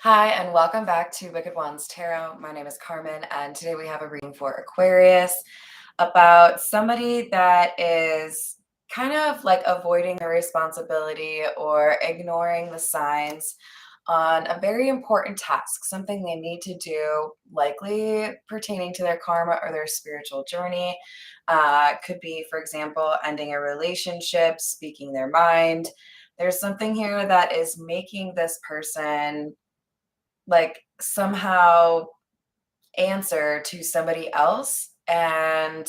Hi, and welcome back to Wicked Ones Tarot. My name is Carmen, and today we have a reading for Aquarius about somebody that is kind of like avoiding their responsibility or ignoring the signs on a very important task, something they need to do, likely pertaining to their karma or their spiritual journey. Could be, for example, ending a relationship, speaking their mind. There's something here that is making this person like somehow answer to somebody else and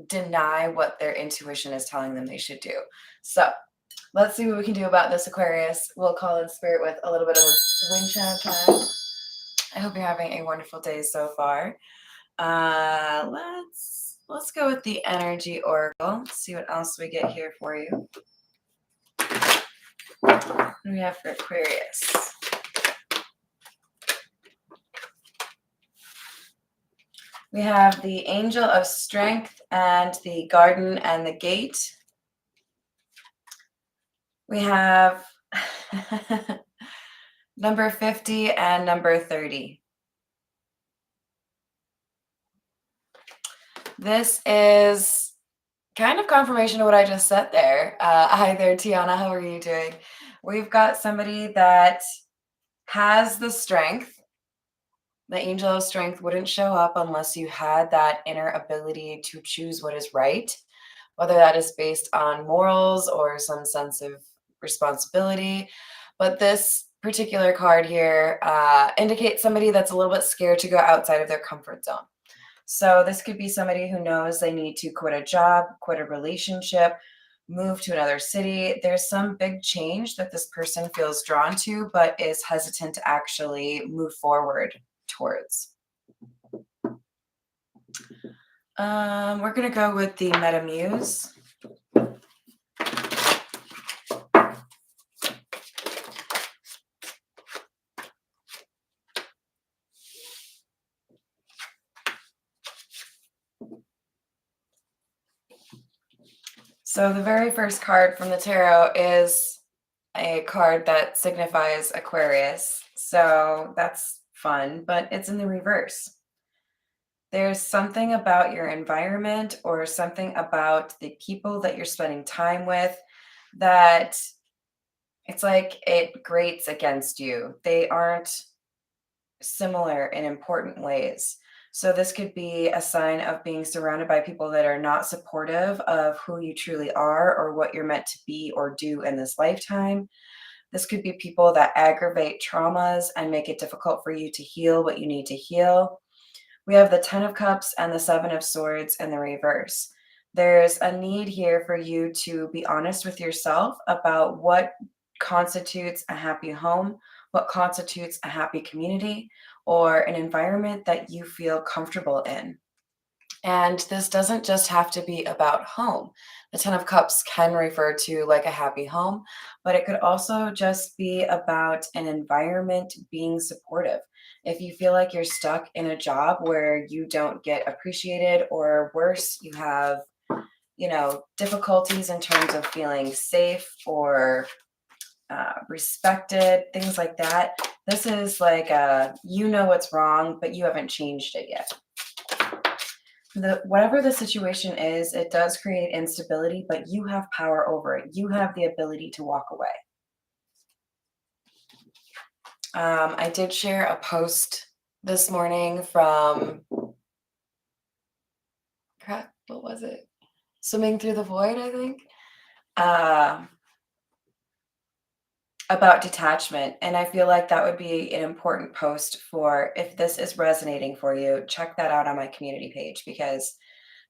deny what their intuition is telling them they should do. So let's see what we can do about this, Aquarius. We'll call in spirit with a little bit of a wind chime time. I hope you're having a wonderful day so far. Let's go with the energy oracle. See what else we get here for you. What do we have for Aquarius? We have the Angel of Strength and the Garden and the Gate. We have number 50 and number 30. This is kind of confirmation of what I just said there. Hi there, Tiana. How are you doing? We've got somebody that has the strength. The Angel of Strength wouldn't show up unless you had that inner ability to choose what is right, whether that is based on morals or some sense of responsibility. But this particular card here indicates somebody that's a little bit scared to go outside of their comfort zone. So this could be somebody who knows they need to quit a job, quit a relationship, move to another city. There's some big change that this person feels drawn to, but is hesitant to actually move forward towards. We're going to go with the Meta Muse. So the very first card from the tarot is a card that signifies Aquarius. So that's fun, but it's in the reverse. There's something about your environment or something about the people that you're spending time with that it's like it grates against you. They aren't similar in important ways. So this could be a sign of being surrounded by people that are not supportive of who you truly are or what you're meant to be or do in this lifetime. This could be people that aggravate traumas and make it difficult for you to heal what you need to heal. We have the 10 of Cups and the 7 of Swords in the reverse. There's a need here for you to be honest with yourself about what constitutes a happy home, what constitutes a happy community, or an environment that you feel comfortable in. And this doesn't just have to be about home. The 10 of Cups can refer to like a happy home, but it could also just be about an environment being supportive. If you feel like you're stuck in a job where you don't get appreciated, or worse, you have, difficulties in terms of feeling safe or respected, things like that. This is like you know what's wrong, but you haven't changed it yet. Whatever the situation is, it does create instability, but you have power over it. You have the ability to walk away. I did share a post this morning from, crap, what was it? Swimming Through the Void, I think, about detachment. And I feel like that would be an important post for, if this is resonating for you, check that out on my community page, because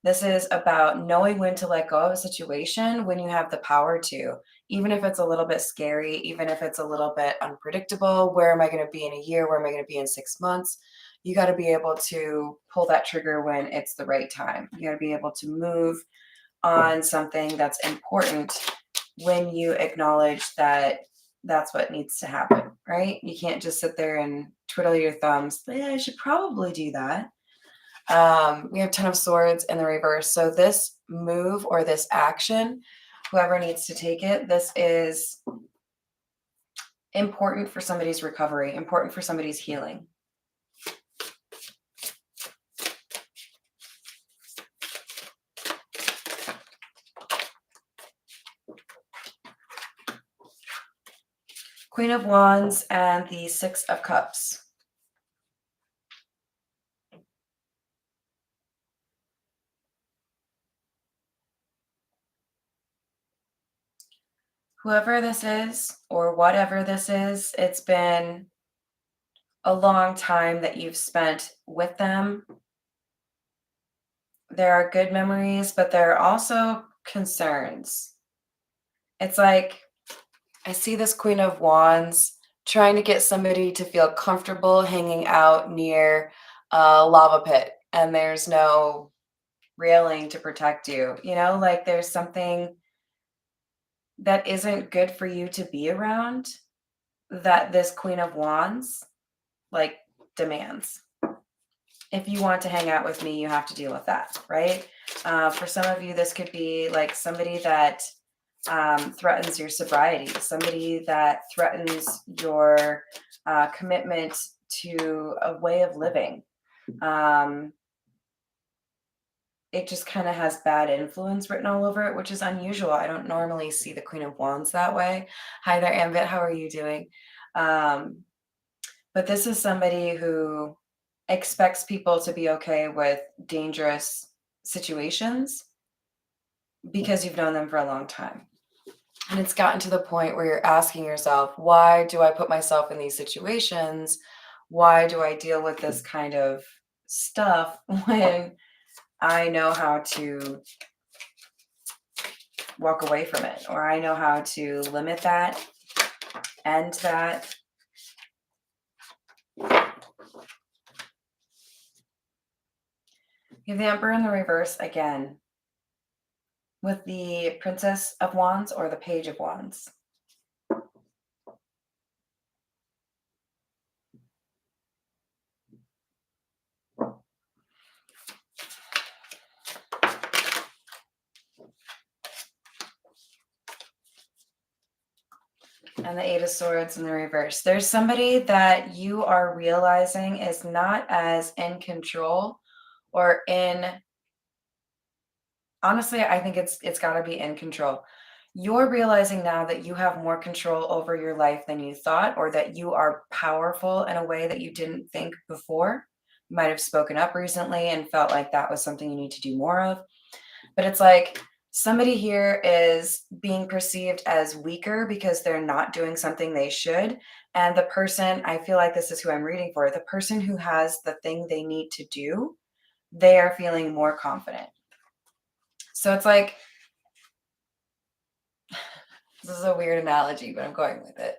this is about knowing when to let go of a situation when you have the power to, even if it's a little bit scary, even if it's a little bit unpredictable. Where am I going to be in a year? Where am I going to be in 6 months? You got to be able to pull that trigger when it's the right time. You got to be able to move on something that's important when you acknowledge that that's what needs to happen, right? You can't just sit there and twiddle your thumbs. Yeah, I should probably do that. We have 10 of Swords in the reverse. So this move or this action, whoever needs to take it, this is important for somebody's recovery, important for somebody's healing. Queen of Wands and the Six of Cups. Whoever this is or whatever this is, it's been a long time that you've spent with them. There are good memories, but there are also concerns. It's like I see this Queen of Wands trying to get somebody to feel comfortable hanging out near a lava pit, and there's no railing to protect you. You know, like there's something that isn't good for you to be around that this Queen of Wands like demands. If you want to hang out with me, you have to deal with that, right? For some of you, this could be like somebody that threatens your sobriety, somebody that threatens your commitment to a way of living. It just kind of has bad influence written all over it, which is unusual. I don't normally see the Queen of Wands that way. Hi there, Ambit. How are you doing? But this is somebody who expects people to be okay with dangerous situations because you've known them for a long time. And it's gotten to the point where you're asking yourself, why do I put myself in these situations? Why do I deal with this kind of stuff when I know how to walk away from it, or I know how to limit that, end that? You have the Emperor in the reverse again with the Princess of Wands or the Page of Wands. And the Eight of Swords in the reverse. There's somebody that you are realizing is not as in control or in, honestly, I think it's got to be in control. You're realizing now that you have more control over your life than you thought, or that you are powerful in a way that you didn't think before. You might have spoken up recently and felt like that was something you need to do more of. But it's like somebody here is being perceived as weaker because they're not doing something they should. And the person, I feel like this is who I'm reading for, the person who has the thing they need to do, they are feeling more confident. So it's like, this is a weird analogy, but I'm going with it.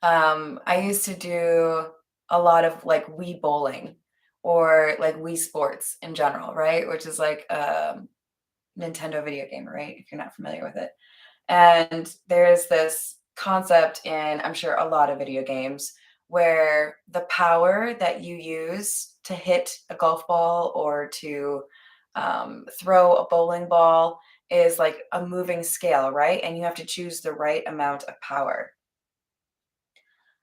I used to do a lot of like Wii bowling or like Wii sports in general, right? Which is like Nintendo video game, right? If you're not familiar with it. And there's this concept in, I'm sure, a lot of video games where the power that you use to hit a golf ball or to throw a bowling ball is like a moving scale, right? And you have to choose the right amount of power.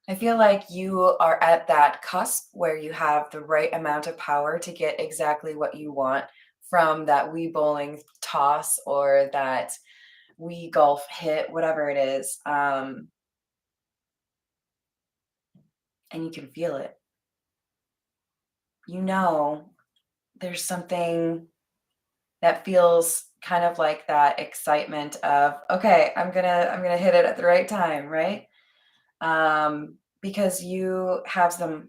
I feel like you are at that cusp where you have the right amount of power to get exactly what you want from that Wii bowling toss or that Wii golf hit, whatever it is. And you can feel it. You know, there's something that feels kind of like that excitement of, okay, I'm gonna hit it at the right time, right? Because you have some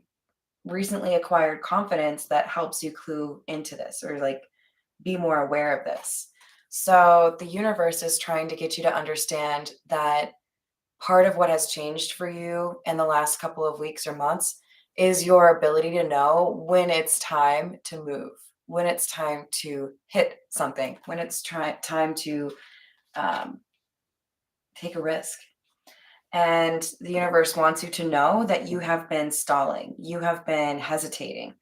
recently acquired confidence that helps you clue into this or like be more aware of this. So the universe is trying to get you to understand that part of what has changed for you in the last couple of weeks or months is your ability to know when it's time to move, when it's time to hit something, when it's time to take a risk. And the universe wants you to know that you have been stalling, you have been hesitating.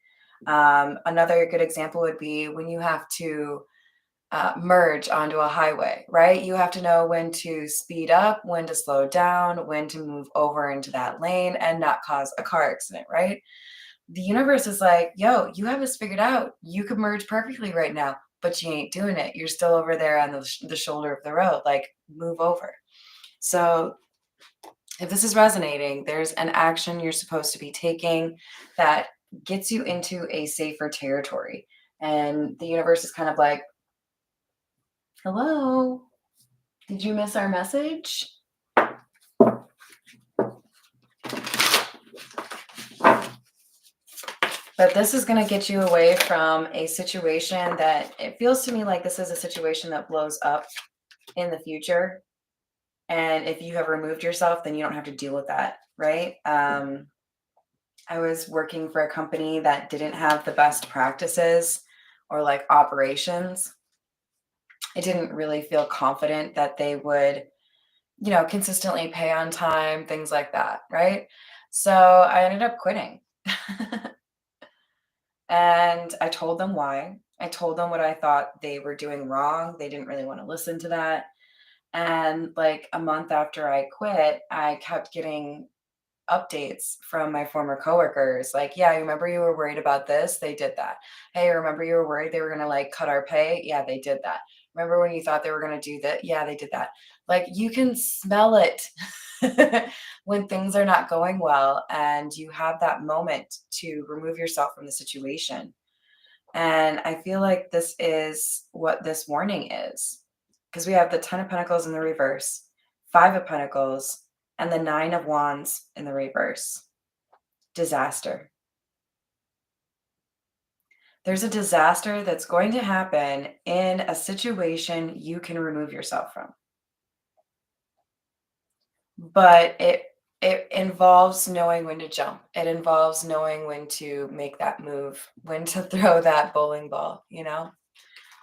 Another good example would be when you have to merge onto a highway, right? You have to know when to speed up, when to slow down, when to move over into that lane and not cause a car accident, right? The universe is like, yo, you have this figured out. You could merge perfectly right now, but you ain't doing it. You're still over there on the shoulder of the road. Like, move over. So, if this is resonating, there's an action you're supposed to be taking that gets you into a safer territory. And the universe is kind of like, hello, did you miss our message? But this is going to get you away from a situation that it feels to me like this is a situation that blows up in the future. And if you have removed yourself, then you don't have to deal with that, right? I was working for a company that didn't have the best practices or like operations. I didn't really feel confident that they would, consistently pay on time, things like that, right? So I ended up quitting. And I told them why. I told them what I thought they were doing wrong. They didn't really want to listen to that. And like a month after I quit, I kept getting updates from my former coworkers. Like, yeah, remember you were worried about this? They did that. Hey, remember you were worried they were going to like cut our pay? Yeah, they did that. Remember when you thought they were going to do that? Yeah, they did that. Like, you can smell it when things are not going well, and you have that moment to remove yourself from the situation. And I feel like this is what this warning is, because we have the 10 of Pentacles in the reverse, 5 of Pentacles, and the 9 of Wands in the reverse. Disaster. There's a disaster that's going to happen in a situation you can remove yourself from. But it involves knowing when to jump. It involves knowing when to make that move, when to throw that bowling ball,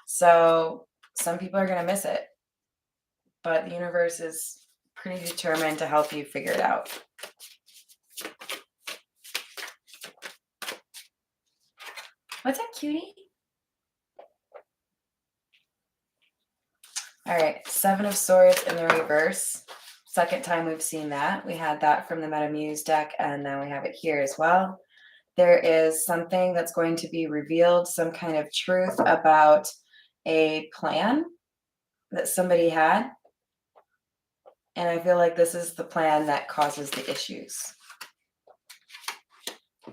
So some people are going to miss it, but the universe is pretty determined to help you figure it out. What's up, cutie? All right, 7 of Swords in the reverse. Second time we've seen that. We had that from the Metamuse deck, and now we have it here as well. There is something that's going to be revealed, some kind of truth about a plan that somebody had. And I feel like this is the plan that causes the issues.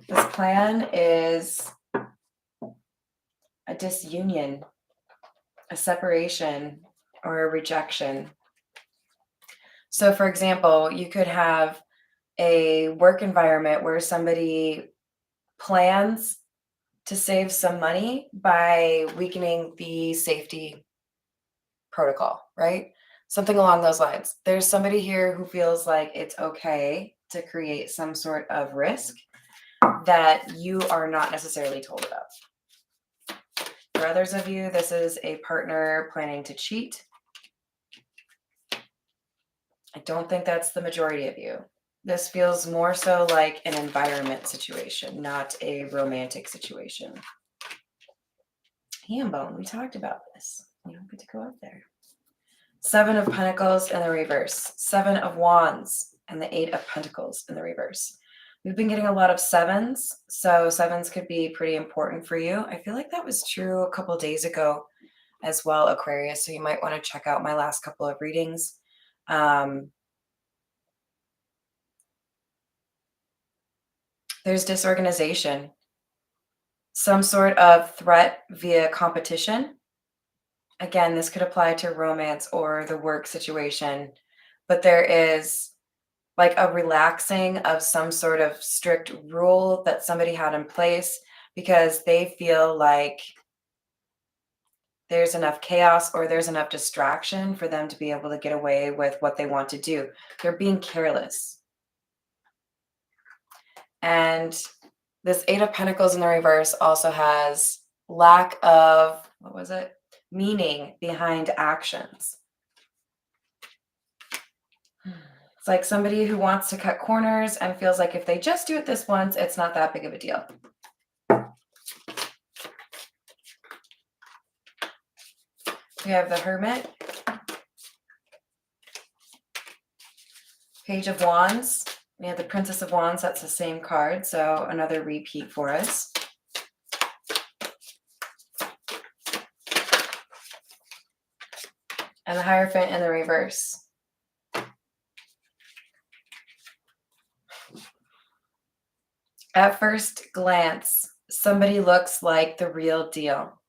This plan is a disunion, a separation, or a rejection. So, for example, you could have a work environment where somebody plans to save some money by weakening the safety protocol, right? Something along those lines. There's somebody here who feels like it's okay to create some sort of risk that you are not necessarily told about. For others of you, this is a partner planning to cheat. I don't think that's the majority of you. This feels more so like an environment situation, not a romantic situation. Hambone, we talked about this. You don't get to go up there. 7 of Pentacles in the reverse. 7 of Wands and the 8 of Pentacles in the reverse. We've been getting a lot of 7s, so 7s could be pretty important for you. I feel like that was true a couple days ago as well, Aquarius, so you might want to check out my last couple of readings. There's disorganization, some sort of threat via competition. Again, this could apply to romance or the work situation, but there is like a relaxing of some sort of strict rule that somebody had in place because they feel like there's enough chaos or there's enough distraction for them to be able to get away with what they want to do. They're being careless. And this 8 of Pentacles in the reverse also has lack of, meaning behind actions. It's like somebody who wants to cut corners and feels like if they just do it this once, it's not that big of a deal. We have the Hermit, Page of Wands. We have the Princess of Wands. That's the same card, so another repeat for us. And the Hierophant in the reverse. At first glance, somebody looks like the real deal.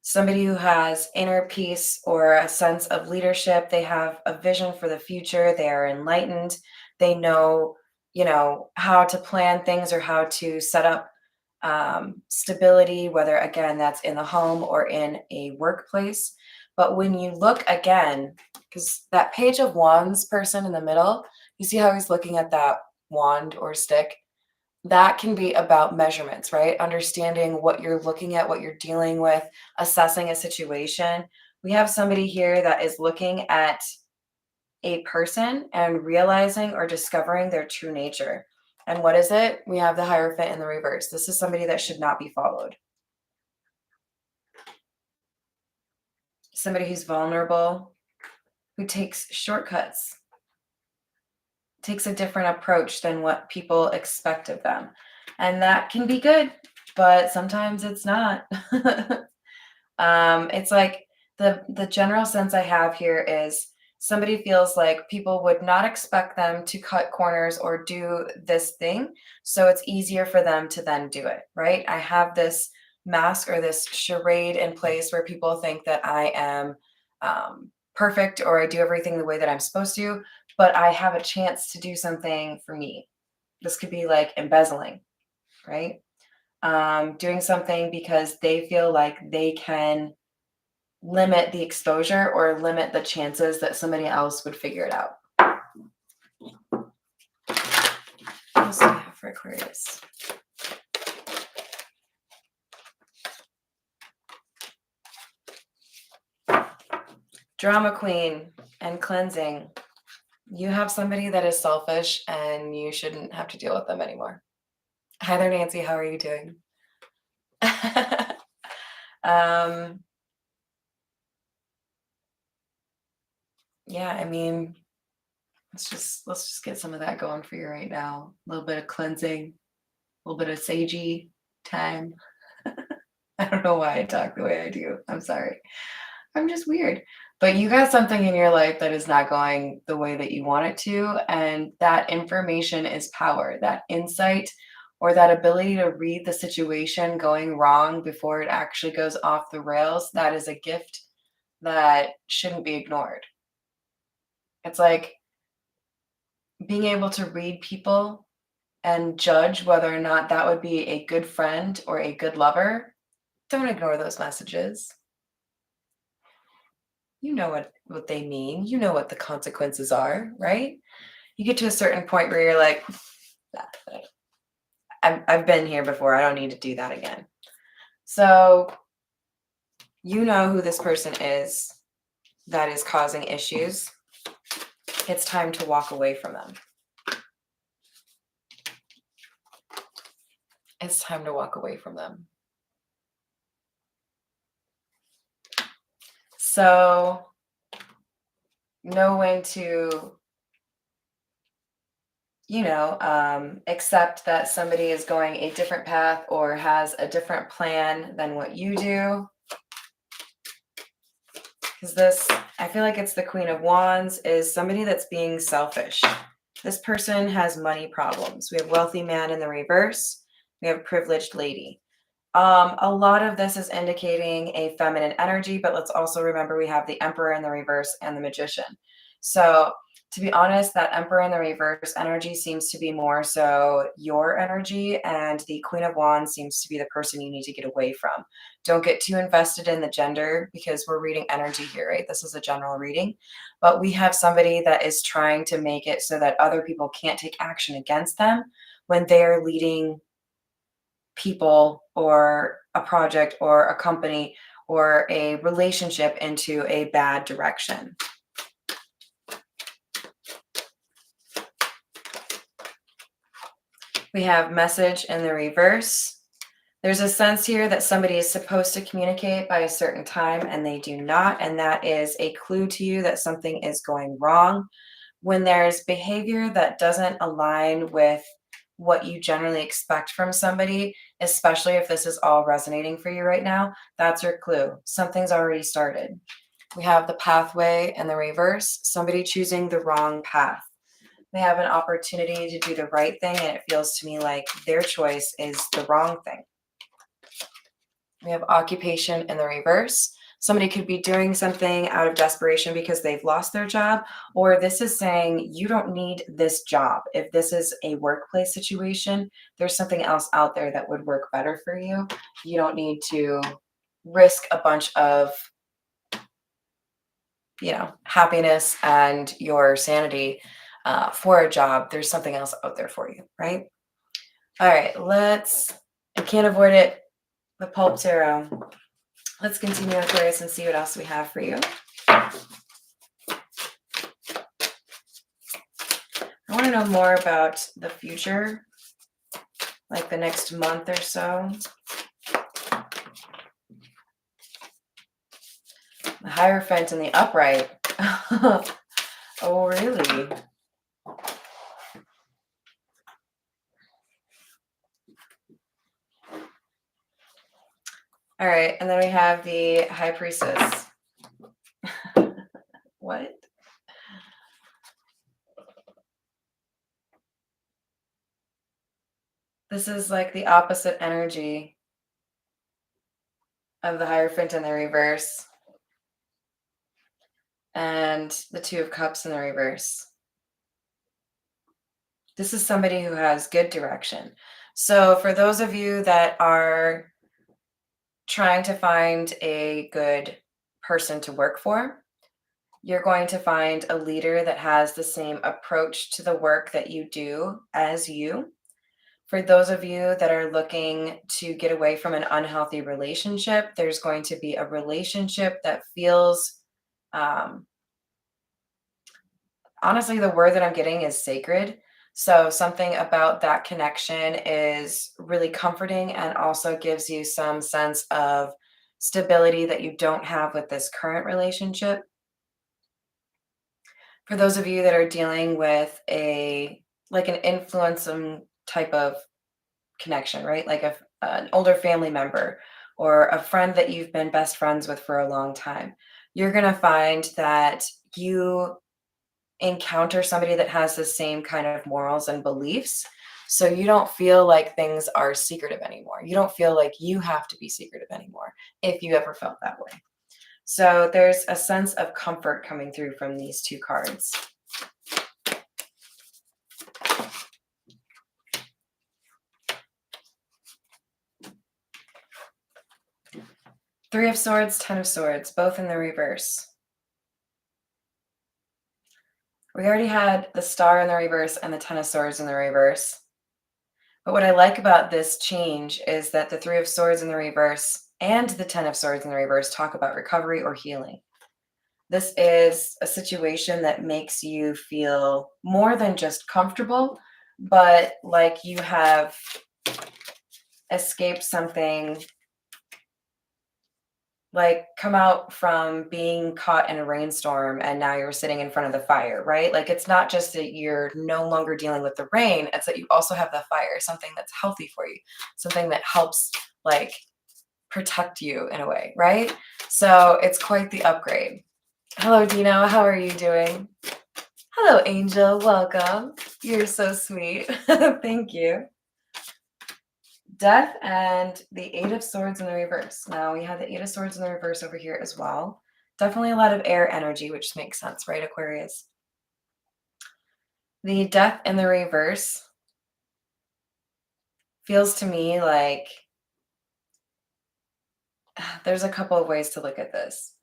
Somebody who has inner peace or a sense of leadership. They have a vision for the future. They are enlightened. They know, how to plan things or how to set up stability, whether, again, that's in the home or in a workplace. But when you look again, because that Page of Wands person in the middle, you see how he's looking at that wand or stick? That can be about measurements, right? Understanding what you're looking at, what you're dealing with, assessing a situation. We have somebody here that is looking at a person and realizing or discovering their true nature. And what is it? We have the Hierophant in the reverse. This is somebody that should not be followed. Somebody who's vulnerable, who takes shortcuts, takes a different approach than what people expect of them. And that can be good, but sometimes it's not. It's like the general sense I have here is somebody feels like people would not expect them to cut corners or do this thing. So it's easier for them to then do it, right? I have this mask or this charade in place where people think that I am perfect or I do everything the way that I'm supposed to, but I have a chance to do something for me. This could be like embezzling, right? Doing something because they feel like they can limit the exposure or limit the chances that somebody else would figure it out. What else do we have for Aquarius? Drama queen and cleansing. You have somebody that is selfish and you shouldn't have to deal with them anymore. Hi there, Nancy. How are you doing? Yeah, I mean, let's just get some of that going for you right now. A little bit of cleansing, a little bit of sagey time. I don't know why I talk the way I do. I'm sorry. I'm just weird. But you got something in your life that is not going the way that you want it to. And that information is power, that insight or that ability to read the situation going wrong before it actually goes off the rails. That is a gift that shouldn't be ignored. It's like being able to read people and judge whether or not that would be a good friend or a good lover. Don't ignore those messages. You know what they mean. You know what the consequences are, right? You get to a certain point where you're like, I've been here before. I don't need to do that again. So you know who this person is that is causing issues. It's time to walk away from them. It's time to walk away from them. So know when to, accept that somebody is going a different path or has a different plan than what you do. Because this, I feel like it's the Queen of Wands, is somebody that's being selfish. This person has money problems. We have wealthy man in the reverse. We have privileged lady. A lot of this is indicating a feminine energy, but let's also remember we have the Emperor in the reverse and the Magician. So to be honest, that Emperor in the reverse energy seems to be more so your energy, and the Queen of Wands seems to be the person you need to get away from. Don't get too invested in the gender because we're reading energy here, right? This is a general reading, but we have somebody that is trying to make it so that other people can't take action against them when they're leading people or a project or a company or a relationship into a bad direction. We have message in the reverse. There's a sense here that somebody is supposed to communicate by a certain time and they do not, and that is a clue to you that something is going wrong. When there's behavior that doesn't align with what you generally expect from somebody, especially if this is all resonating for you right now, that's your clue. Something's already started. We have the pathway and the reverse, somebody choosing the wrong path. They have an opportunity to do the right thing, and it feels to me like their choice is the wrong thing. We have occupation in the reverse. Somebody could be doing something out of desperation because they've lost their job, or this is saying you don't need this job. If this is a workplace situation, there's something else out there that would work better for you. You don't need to risk a bunch of, happiness and your sanity for a job. There's something else out there for you, right? All right, I can't avoid it, the Pulp Tarot. Let's continue, Aquarius, and see what else we have for you. I want to know more about the future, like the next month or so. The Hierophant and the Upright. Oh, really? All right, and then we have the High Priestess. What? This is like the opposite energy of the Hierophant in the reverse and the Two of Cups in the reverse. This is somebody who has good direction. So for those of you that are trying to find a good person to work for, you're going to find a leader that has the same approach to the work that you do as you. For those of you that are looking to get away from an unhealthy relationship, there's going to be a relationship that feels, honestly, the word that I'm getting is sacred. So something about that connection is really comforting and also gives you some sense of stability that you don't have with this current relationship. For those of you that are dealing with an influencing type of connection, right? Like an older family member or a friend that you've been best friends with for a long time, you're going to find that you encounter somebody that has the same kind of morals and beliefs. So you don't feel like things are secretive anymore. You don't feel like you have to be secretive anymore if you ever felt that way. So there's a sense of comfort coming through from these two cards. Three of Swords, Ten of Swords, both in the reverse. We already had the Star in the reverse and the Ten of Swords in the reverse. But what I like about this change is that the Three of Swords in the reverse and the Ten of Swords in the reverse talk about recovery or healing. This is a situation that makes you feel more than just comfortable, but like you have escaped something, like come out from being caught in a rainstorm and now you're sitting in front of the fire, right? Like it's not just that you're no longer dealing with the rain, it's that you also have the fire, something that's healthy for you, something that helps like protect you in a way, right? So it's quite the upgrade. Hello, Dino. How are you doing? Hello, Angel. Welcome. You're so sweet. Thank you. Death and the Eight of Swords in the reverse. Now we have the Eight of Swords in the reverse over here as well. Definitely a lot of air energy, which makes sense, right, Aquarius? The Death in the reverse feels to me like there's a couple of ways to look at this.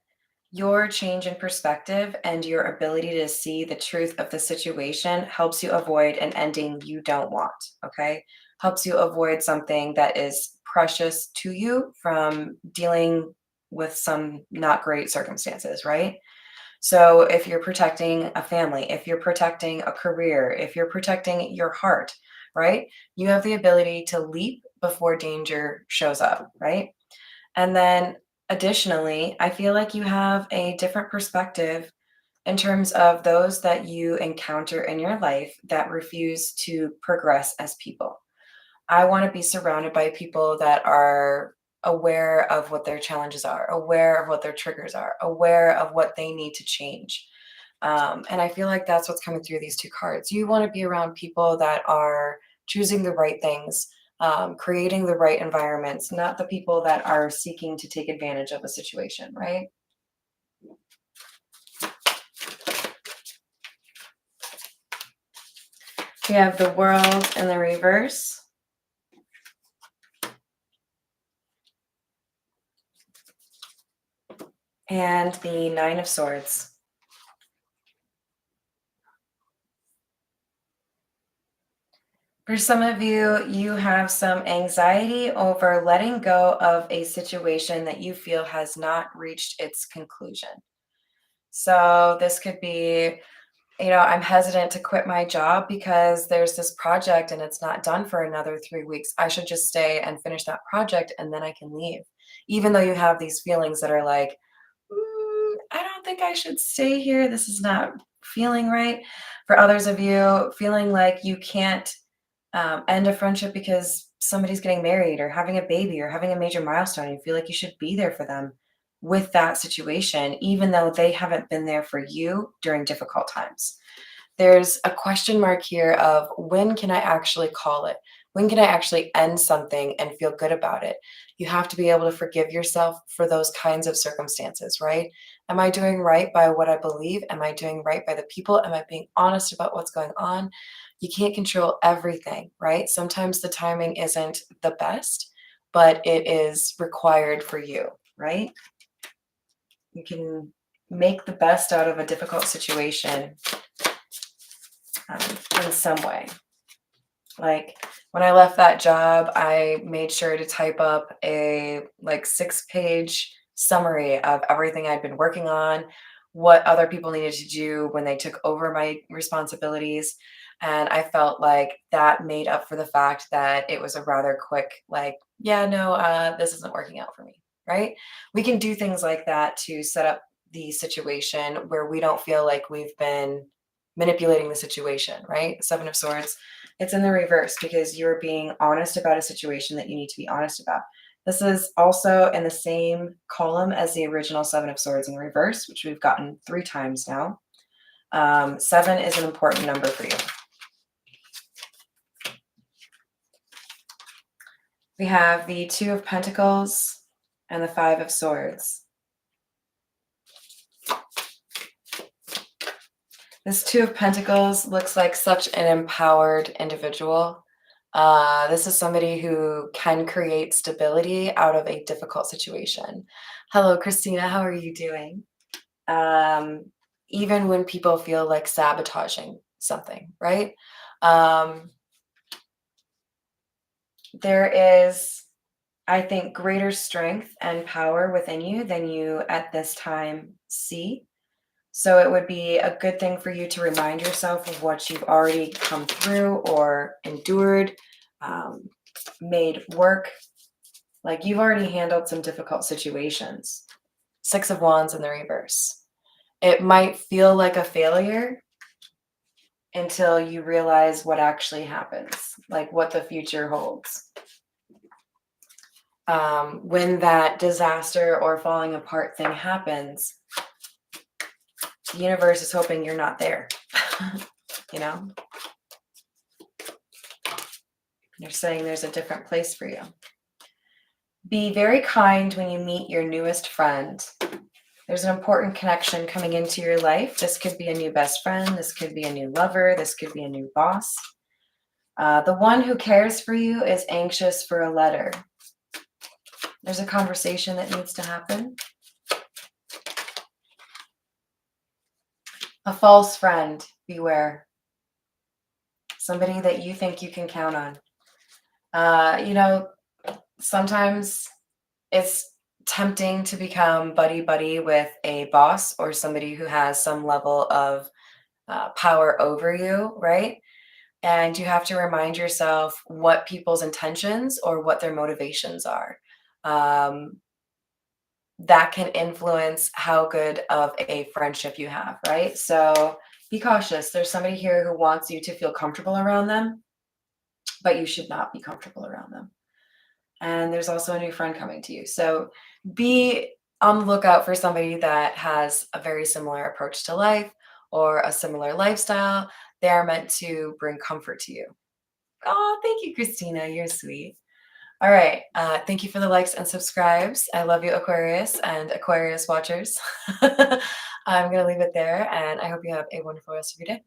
Your change in perspective and your ability to see the truth of the situation helps you avoid an ending you don't want, okay? Helps you avoid something that is precious to you from dealing with some not great circumstances, right? So if you're protecting a family, if you're protecting a career, if you're protecting your heart, right? You have the ability to leap before danger shows up, right? And then additionally, I feel like you have a different perspective in terms of those that you encounter in your life that refuse to progress as people. I want to be surrounded by people that are aware of what their challenges are, aware of what their triggers are, aware of what they need to change. And I feel like that's what's coming through these two cards. You want to be around people that are choosing the right things, creating the right environments, not the people that are seeking to take advantage of a situation, right? We have the World in the reverse. And the Nine of Swords. For some of you, you have some anxiety over letting go of a situation that you feel has not reached its conclusion. So this could be, I'm hesitant to quit my job because there's this project and it's not done for another 3 weeks. I should just stay and finish that project and then I can leave. Even though you have these feelings that are like, I don't think I should stay here. This is not feeling right. For others of you, feeling like you can't end a friendship because somebody's getting married or having a baby or having a major milestone. You feel like you should be there for them with that situation, even though they haven't been there for you during difficult times. There's a question mark here of when can I actually call it? When can I actually end something and feel good about it? You have to be able to forgive yourself for those kinds of circumstances, right? Am I doing right by what I believe? Am I doing right by the people? Am I being honest about what's going on? You can't control everything, right? Sometimes the timing isn't the best, but it is required for you, right? You can make the best out of a difficult situation in some way. Like when I left that job, I made sure to type up a 6-page summary of everything I'd been working on, what other people needed to do when they took over my responsibilities. And I felt like that made up for the fact that it was a rather quick, yeah, no, this isn't working out for me, right? We can do things like that to set up the situation where we don't feel like we've been manipulating the situation, right? Seven of Swords, it's in the reverse because you're being honest about a situation that you need to be honest about. This is also in the same column as the original Seven of Swords in reverse, which we've gotten 3 times now. 7 is an important number for you. We have the Two of Pentacles and the Five of Swords. This Two of Pentacles looks like such an empowered individual. This is somebody who can create stability out of a difficult situation. Hello, Christina. How are you doing? Even when people feel like sabotaging something, right? There is, I think, greater strength and power within you than you at this time see. So it would be a good thing for you to remind yourself of what you've already come through or endured, made work. Like you've already handled some difficult situations. 6 of Wands in the reverse. It might feel like a failure until you realize what actually happens, like what the future holds. When that disaster or falling apart thing happens, the universe is hoping you're not there. They're saying there's a different place for you. Be very kind when you meet your newest friend. There's an important connection coming into your life. This could be a new best friend. This could be a new lover. This could be a new boss. The one who cares for you is anxious for a letter. There's a conversation that needs to happen. A false friend, beware. Somebody that you think you can count on. Sometimes it's tempting to become buddy-buddy with a boss or somebody who has some level of power over you, right? And you have to remind yourself what people's intentions or what their motivations are. Um, that can influence how good of a friendship you have, right? So be cautious. There's somebody here who wants you to feel comfortable around them, but you should not be comfortable around them. And there's also a new friend coming to you. So be on the lookout for somebody that has a very similar approach to life or a similar lifestyle. They are meant to bring comfort to you. Oh, thank you, Christina. You're sweet. All right. Thank you for the likes and subscribes. I love you, Aquarius and Aquarius watchers. I'm going to leave it there, and I hope you have a wonderful rest of your day.